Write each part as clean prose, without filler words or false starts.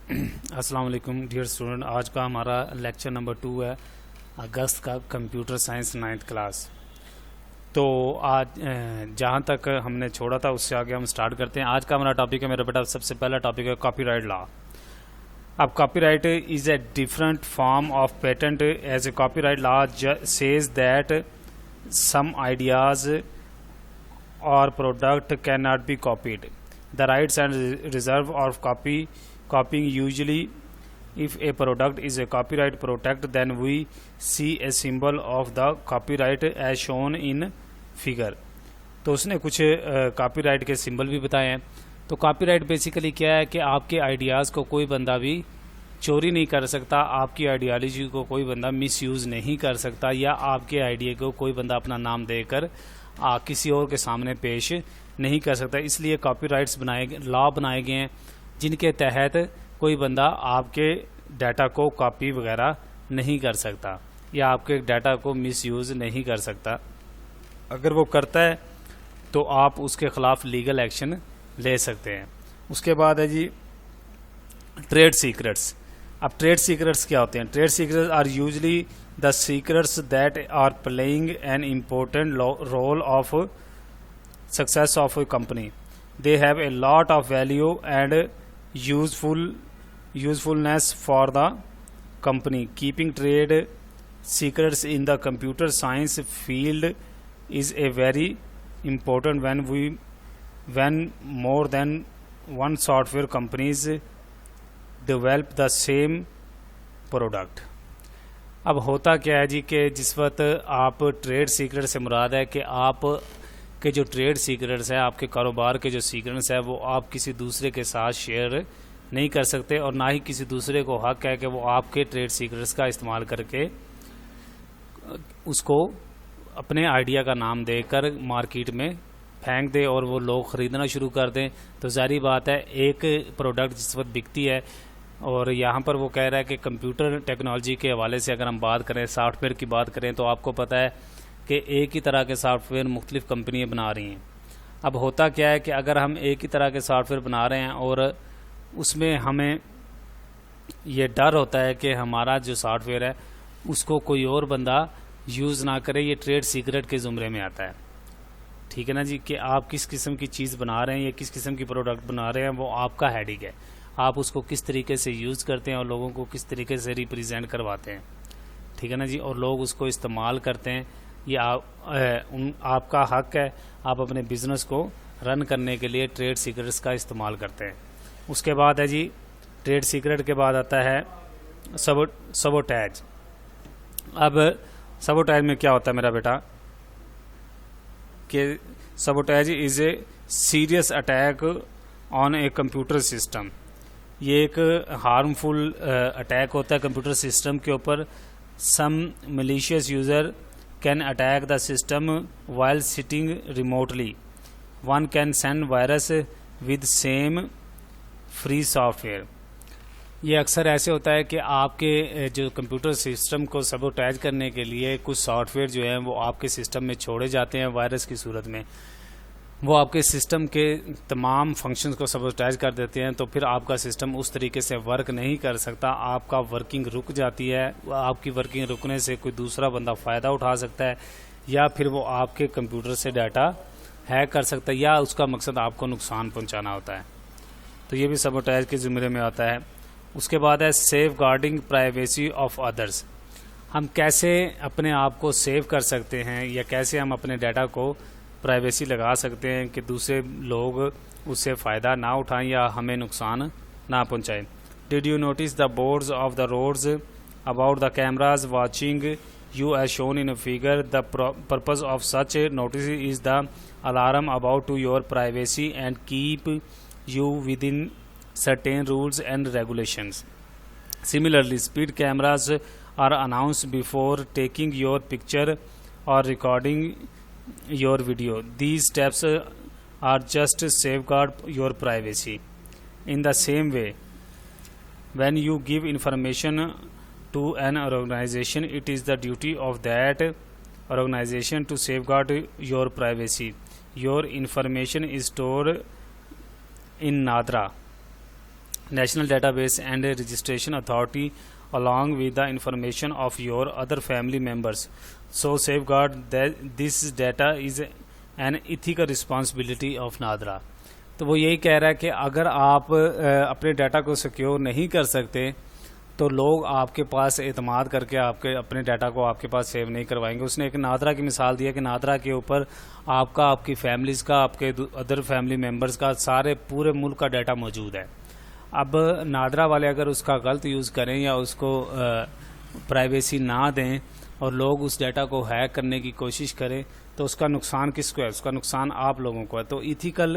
السلام علیکم dear student. آج کا ہمارا لیکچر نمبر 2 ہے اگست کا, کمپیوٹر سائنس 9th کلاس. تو آج جہاں تک ہم نے چھوڑا تھا اس سے آگے ہم سٹارٹ کرتے ہیں. آج کا ہمارا ٹاپک ہے, میرا بیٹا سب سے پہلا ٹاپک ہے کاپی رائٹ لا. اب copyright is a different form of patent. As a copyright law says that some ideas اور product can not be copied. The rights and reserve of copying usually, if a product is a copyright protect, then we see a symbol of the copyright as shown in figure. تو اس نے کچھ copy right کے symbol بھی بتائے ہیں. تو copy right basically کیا ہے کہ آپ کے آئیڈیاز کو کوئی بندہ بھی چوری نہیں کر سکتا, آپ کی آئیڈیالوجی کو کوئی بندہ مس یوز نہیں کر سکتا, یا آپ کے آئیڈیا کو کوئی بندہ اپنا نام دے کر کسی اور کے سامنے پیش نہیں کر سکتا. اس لیے کاپی رائٹس لا بنائے گئے ہیں جن کے تحت کوئی بندہ آپ کے ڈیٹا کو کاپی وغیرہ نہیں کر سکتا یا آپ کے ڈیٹا کو مس یوز نہیں کر سکتا. اگر وہ کرتا ہے تو آپ اس کے خلاف لیگل ایکشن لے سکتے ہیں. اس کے بعد ہے جی ٹریڈ سیکرٹس. اب ٹریڈ سیکرٹس کیا ہوتے ہیں؟ Trade secrets are usually the secrets that are playing an important role of success of a company. They have a lot of value and usefulness for the company. Keeping trade secrets in the computer science field is a very important when more than one software companies develop the same product. اب ہوتا کیا ہے جی کہ جس وقت آپ trade secret سے مراد ہے کہ آپ کہ جو ٹریڈ سیکرٹس ہیں, آپ کے کاروبار کے جو سیکرٹس ہیں, وہ آپ کسی دوسرے کے ساتھ شیئر نہیں کر سکتے, اور نہ ہی کسی دوسرے کو حق ہے کہ وہ آپ کے ٹریڈ سیکرٹس کا استعمال کر کے اس کو اپنے آئیڈیا کا نام دے کر مارکیٹ میں پھینک دے اور وہ لوگ خریدنا شروع کر دیں. تو ظاہری بات ہے ایک پروڈکٹ جس وقت بکتی ہے, اور یہاں پر وہ کہہ رہا ہے کہ کمپیوٹر ٹیکنالوجی کے حوالے سے اگر ہم بات کریں, سافٹ ویئر کی بات کریں, تو آپ کو پتہ ہے کہ ایک ہی طرح کے سافٹ ویئر مختلف کمپنیاں بنا رہی ہیں. اب ہوتا کیا ہے کہ اگر ہم ایک ہی طرح کے سافٹ ویئر بنا رہے ہیں اور اس میں ہمیں یہ ڈر ہوتا ہے کہ ہمارا جو سافٹ ویئر ہے اس کو کوئی اور بندہ یوز نہ کرے, یہ ٹریڈ سیکرٹ کے زمرے میں آتا ہے. ٹھیک ہے نا جی, کہ آپ کس قسم کی چیز بنا رہے ہیں یا کس قسم کی پروڈکٹ بنا رہے ہیں, وہ آپ کا ہیڈک ہے. آپ اس کو کس طریقے سے یوز کرتے ہیں اور لوگوں کو کس طریقے سے ریپریزینٹ کرواتے ہیں. ٹھیک ہے نا جی, اور لوگ اس کو استعمال کرتے ہیں. یہ آپ کا حق ہے, آپ اپنے بزنس کو رن کرنے کے لیے ٹریڈ سیکرٹس کا استعمال کرتے ہیں. اس کے بعد ہے جی ٹریڈ سیکرٹ کے بعد آتا ہے سبوٹیج. اب سبوٹیج میں کیا ہوتا ہے میرا بیٹا کہ sabotage is a serious attack on a computer system. یہ ایک ہارمفل اٹیک ہوتا ہے کمپیوٹر سسٹم کے اوپر. سم malicious user can attack the system while sitting remotely. One can send virus with same free software. یہ اکثر ایسے ہوتا ہے کہ آپ کے جو کمپیوٹر سسٹم کو سبوٹیج کرنے کے لیے کچھ سافٹ ویئر جو ہیں وہ آپ کے سسٹم میں چھوڑے جاتے ہیں وائرس کی صورت میں. وہ آپ کے سسٹم کے تمام فنکشنز کو سبوٹیج کر دیتے ہیں, تو پھر آپ کا سسٹم اس طریقے سے ورک نہیں کر سکتا, آپ کا ورکنگ رک جاتی ہے. آپ کی ورکنگ رکنے سے کوئی دوسرا بندہ فائدہ اٹھا سکتا ہے, یا پھر وہ آپ کے کمپیوٹر سے ڈیٹا ہیک کر سکتا ہے, یا اس کا مقصد آپ کو نقصان پہنچانا ہوتا ہے. تو یہ بھی سبوٹیج کے زمرے میں آتا ہے. اس کے بعد ہے safeguarding privacy of others. ہم کیسے اپنے آپ کو سیو کر سکتے ہیں یا کیسے ہم اپنے ڈیٹا کو پرائیویسی لگا سکتے ہیں کہ دوسرے لوگ اس سے فائدہ نہ اٹھائیں یا ہمیں نقصان نہ پہنچائیں. Did you notice the boards of the roads about the cameras watching you as shown in figure. The purpose of such notice is the alarm about to your privacy and keep you within certain rules and regulations. Similarly, speed cameras are announced before taking your picture or recording your video. These steps are just to safeguard your privacy. In the same way, when you give information to an organization, it is the duty of that organization to safeguard your privacy. Your information is stored in NADRA, National Database and Registration Authority along with the information of your other family members. So safeguard that this data is an ethical responsibility of NADRA. تو وہ یہی کہہ رہا ہے کہ اگر آپ اپنے ڈیٹا کو سیکیور نہیں کر سکتے تو لوگ آپ کے پاس اعتماد کر کے اپنے ڈیٹا کو آپ کے پاس سیو نہیں کروائیں گے. اس نے ایک نادرا کی مثال دیا کہ نادرا کے اوپر آپ کا، آپ کی فیملیز کا، آپ کے ادر فیملی ممبرز کا، سارے پورے ملک کا ڈیٹا موجود ہے. اب نادرا والے اگر اس کا غلط یوز کریں یا اس کو پرائیویسی نہ دیں اور لوگ اس ڈیٹا کو ہیک کرنے کی کوشش کریں تو اس کا نقصان کس کو ہے؟ اس کا نقصان آپ لوگوں کو ہے. تو ایتھیکل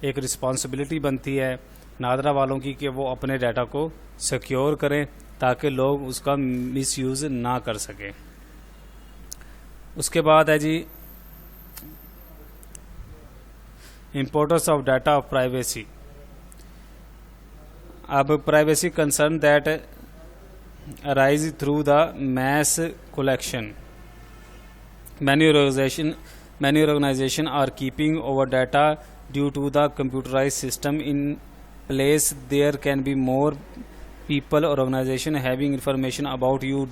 ایک رسپانسبلٹی بنتی ہے نادرا والوں کی کہ وہ اپنے ڈیٹا کو سیکیور کریں تاکہ لوگ اس کا مس یوز نہ کر سکیں. اس کے بعد ہے جی importance of data of privacy. اب privacy concern that arise through the mass collection. Many organizations are keeping our data due to the computerized system in place. There can be more people or organizations having information about you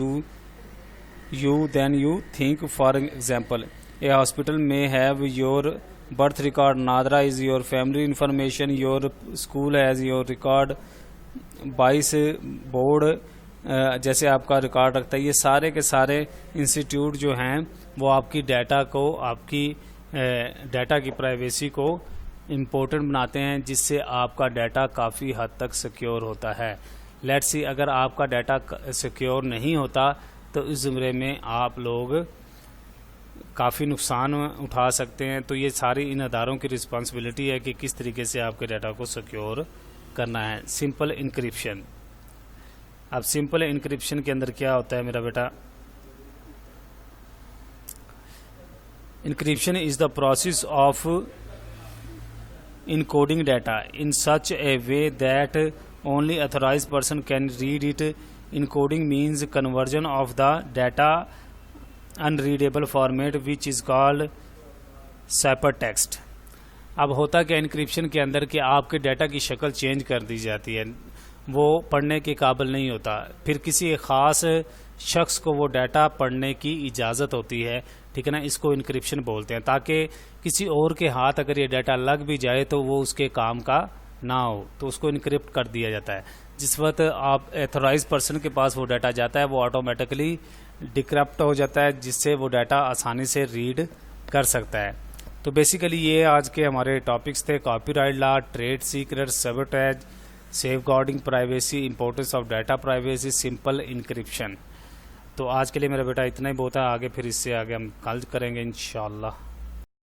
than you think. For example, a hospital may have your birth record. NADRA is your family information. Your school has your record. BICE board جیسے آپ کا record رکھتا ہے. یہ سارے کے سارے institute جو ہیں وہ آپ کی ڈیٹا کو، آپ کی ڈیٹا کی پرائیویسی کو امپورٹنٹ بناتے ہیں جس سے آپ کا ڈیٹا کافی حد تک سیکیور ہوتا ہے. لیٹس سی اگر آپ کا ڈیٹا سیکیور نہیں ہوتا تو اس زمرے میں آپ لوگ کافی نقصان اٹھا سکتے ہیں. تو یہ ساری ان اداروں کی رسپانسبلٹی ہے کہ کس طریقے سے آپ کے ڈیٹا کو سیکیور کرنا ہے. Simple encryption. اب سمپل انکرپشن کے اندر کیا ہوتا ہے میرا بیٹا؟ Encryption is the process of encoding data in such a way that only authorised person can read it. Encoding means conversion of the data unreadable format which is called ciphertext. اب ہوتا کیا انکرپشن کے اندر کہ آپ کے data کی شکل change کر دی جاتی ہے، وہ پڑھنے کے قابل نہیں ہوتا. پھر کسی ایک خاص شخص کو وہ ڈیٹا پڑھنے کی اجازت ہوتی ہے، ٹھیک ہے نا. اس کو انکرپشن بولتے ہیں تاکہ کسی اور کے ہاتھ اگر یہ ڈیٹا لگ بھی جائے تو وہ اس کے کام کا نہ ہو، تو اس کو انکرپٹ کر دیا جاتا ہے. جس وقت آپ ایتھورائز پرسن کے پاس وہ ڈیٹا جاتا ہے وہ آٹومیٹکلی ڈیکرپٹ ہو جاتا ہے جس سے وہ ڈیٹا آسانی سے ریڈ کر سکتا ہے. تو بیسیکلی یہ آج کے ہمارے ٹاپکس تھے: copyright law, trade secret, sabotage, safeguarding privacy, importance of data privacy, simple encryption. تو آج کے لیے میرا بیٹا اتنا ہی بہت ہے. آگے پھر اس سے آگے ہم کل کریں گے انشاءاللہ.